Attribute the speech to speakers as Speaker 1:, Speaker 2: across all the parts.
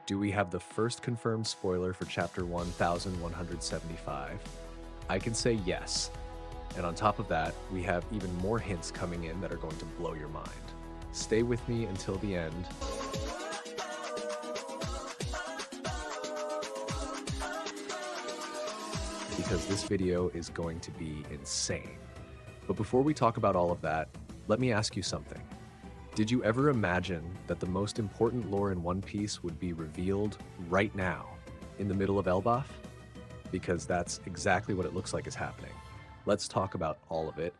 Speaker 1: Do we have the first confirmed spoiler for chapter 1175? I can say yes. And on top of that, we have even more hints coming in that are going to blow your mind. Stay with me until the end. Because this video is going to be insane. But before we talk about all of that, let me ask you something. Did you ever imagine that the most important lore in One Piece would be revealed right now, in the middle of Elbaf? Because that's exactly what it looks like is happening. Let's talk about all of it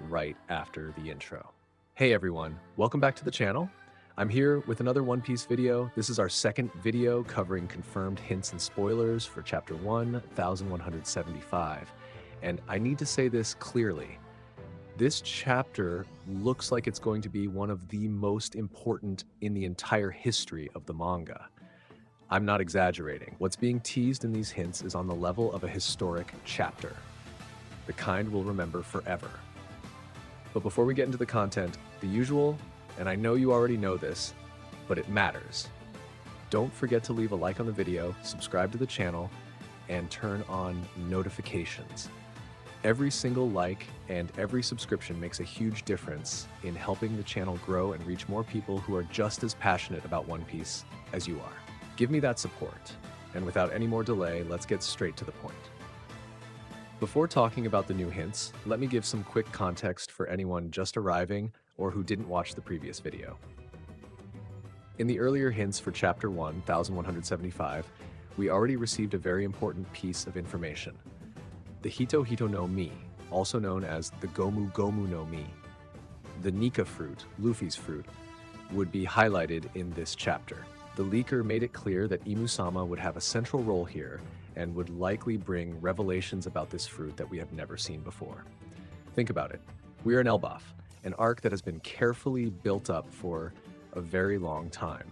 Speaker 1: right after the intro. Hey everyone, welcome back to the channel. I'm here with another One Piece video. This is our second video covering confirmed hints and spoilers for chapter 1175. And I need to say this clearly. This chapter looks like it's going to be one of the most important in the entire history of the manga. I'm not exaggerating. What's being teased in these hints is on the level of a historic chapter, the kind we'll remember forever. But before we get into the content, the usual, and I know you already know this, but it matters. Don't forget to leave a like on the video, subscribe to the channel, and turn on notifications. Every single like and every subscription makes a huge difference in helping the channel grow and reach more people who are just as passionate about One Piece as you are. Give me that support. And without any more delay, let's get straight to the point. Before talking about the new hints, let me give some quick context for anyone just arriving or who didn't watch the previous video. In the earlier hints for Chapter 1175, we already received a very important piece of information. The Hito Hito no Mi, also known as the Gomu Gomu no Mi, the Nika fruit, Luffy's fruit, would be highlighted in this chapter. The leaker made it clear that Imu-sama would have a central role here and would likely bring revelations about this fruit that we have never seen before. Think about it. We are in Elbaf, an arc that has been carefully built up for a very long time.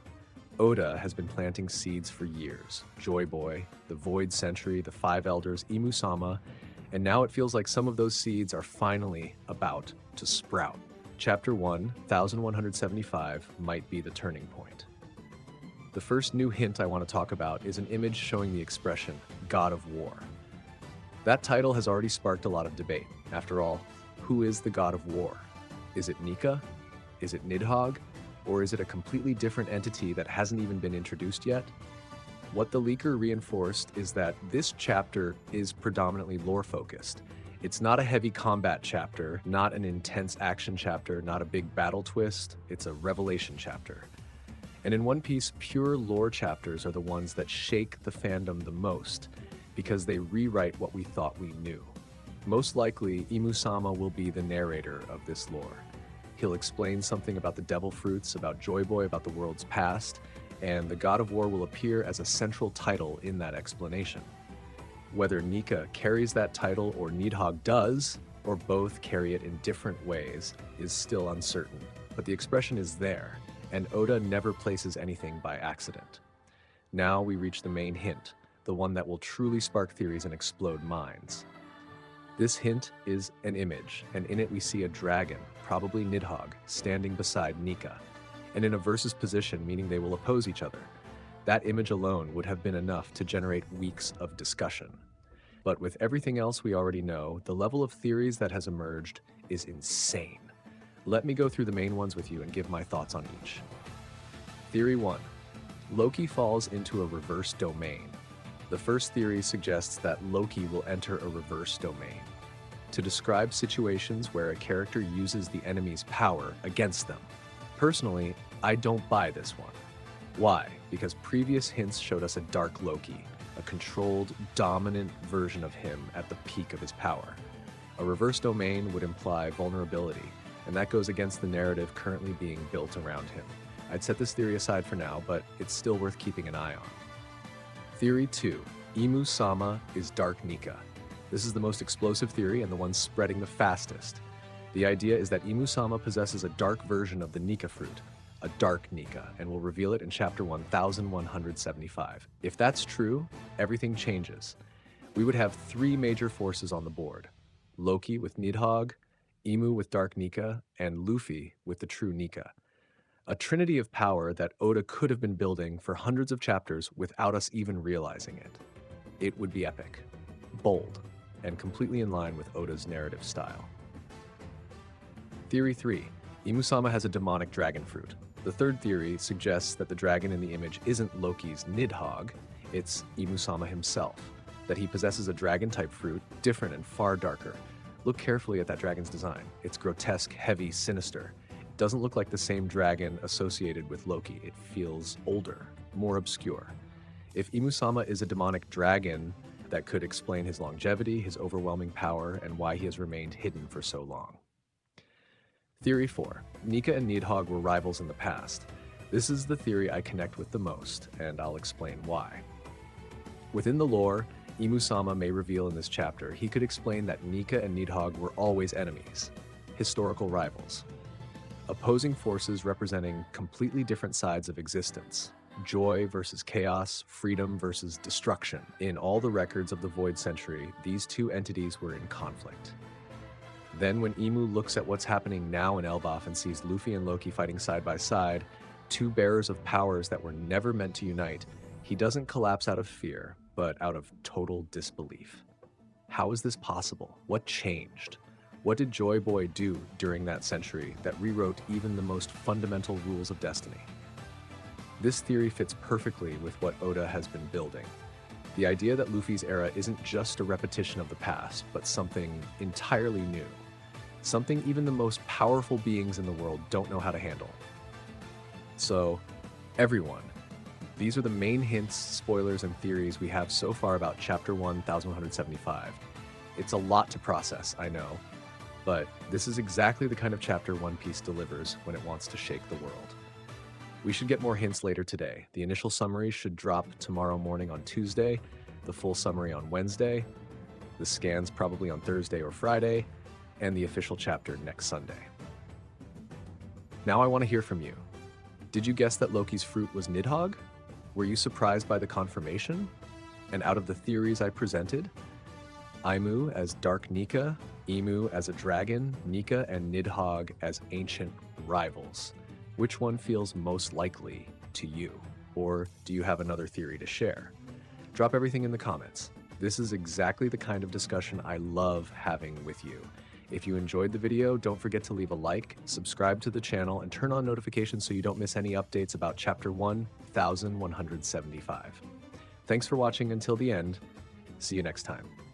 Speaker 1: Oda has been planting seeds for years. Joy Boy, the Void Century, the Five Elders, Imu-sama, and now it feels like some of those seeds are finally about to sprout. Chapter 1175 might be the turning point. The first new hint I want to talk about is an image showing the expression, God of War. That title has already sparked a lot of debate. After all, who is the God of War? Is it Nika? Is it Nidhogg? Or is it a completely different entity that hasn't even been introduced yet? What the leaker reinforced is that this chapter is predominantly lore-focused. It's not a heavy combat chapter, not an intense action chapter, not a big battle twist. It's a revelation chapter. And in One Piece, pure lore chapters are the ones that shake the fandom the most because they rewrite what we thought we knew. Most likely, Imu-sama will be the narrator of this lore. He'll explain something about the devil fruits, about Joy Boy, about the world's past, and the God of War will appear as a central title in that explanation. Whether Nika carries that title or Nidhogg does, or both carry it in different ways, is still uncertain. But the expression is there, and Oda never places anything by accident. Now we reach the main hint, the one that will truly spark theories and explode minds. This hint is an image, and in it we see a dragon, probably Nidhogg, standing beside Nika, and in a versus position, meaning they will oppose each other. That image alone would have been enough to generate weeks of discussion. But with everything else we already know, the level of theories that has emerged is insane. Let me go through the main ones with you and give my thoughts on each. Theory 1. Loki falls into a reverse domain. The first theory suggests that Loki will enter a reverse domain to describe situations where a character uses the enemy's power against them. Personally, I don't buy this one. Why? Because previous hints showed us a dark Loki, a controlled, dominant version of him at the peak of his power. A reverse domain would imply vulnerability, and that goes against the narrative currently being built around him. I'd set this theory aside for now, but it's still worth keeping an eye on. Theory 2. Imu-sama is Dark Nika. This is the most explosive theory and the one spreading the fastest. The idea is that Imu-sama possesses a dark version of the Nika fruit, a dark Nika, and will reveal it in chapter 1175. If that's true, everything changes. We would have three major forces on the board: Loki with Nidhogg, Imu with Dark Nika, and Luffy with the true Nika. A trinity of power that Oda could have been building for hundreds of chapters without us even realizing it. It would be epic, bold, and completely in line with Oda's narrative style. Theory 3. Imusama has a demonic dragon fruit. The third theory suggests that the dragon in the image isn't Loki's Nidhogg, it's Imusama himself, that he possesses a dragon-type fruit, different and far darker. Look carefully at that dragon's design. It's grotesque, heavy, sinister. It doesn't look like the same dragon associated with Loki. It feels older, more obscure. If Imusama is a demonic dragon, that could explain his longevity, his overwhelming power, and why he has remained hidden for so long. Theory 4. Nika and Nidhogg were rivals in the past. This is the theory I connect with the most, and I'll explain why. Within the lore, Imusama may reveal in this chapter, he could explain that Nika and Nidhogg were always enemies, historical rivals. Opposing forces representing completely different sides of existence. Joy versus chaos, freedom versus destruction. In all the records of the Void Century, these two entities were in conflict. Then when Imu looks at what's happening now in Elbaf and sees Luffy and Loki fighting side by side, two bearers of powers that were never meant to unite, he doesn't collapse out of fear, but out of total disbelief. How is this possible? What changed? What did Joy Boy do during that century that rewrote even the most fundamental rules of destiny? This theory fits perfectly with what Oda has been building. The idea that Luffy's era isn't just a repetition of the past, but something entirely new. Something even the most powerful beings in the world don't know how to handle. So, everyone, these are the main hints, spoilers, and theories we have so far about Chapter 1, 1175. It's a lot to process, I know, but this is exactly the kind of chapter One Piece delivers when it wants to shake the world. We should get more hints later today. The initial summary should drop tomorrow morning on Tuesday, the full summary on Wednesday, the scans probably on Thursday or Friday, and the official chapter next Sunday. Now I want to hear from you. Did you guess that Loki's fruit was Nidhogg? Were you surprised by the confirmation? And out of the theories I presented, Aimu as Dark Nika, Imu as a dragon, Nika and Nidhogg as ancient rivals. Which one feels most likely to you? Or do you have another theory to share? Drop everything in the comments. This is exactly the kind of discussion I love having with you. If you enjoyed the video, don't forget to leave a like, subscribe to the channel, and turn on notifications so you don't miss any updates about Chapter 1175. Thanks for watching until the end. See you next time.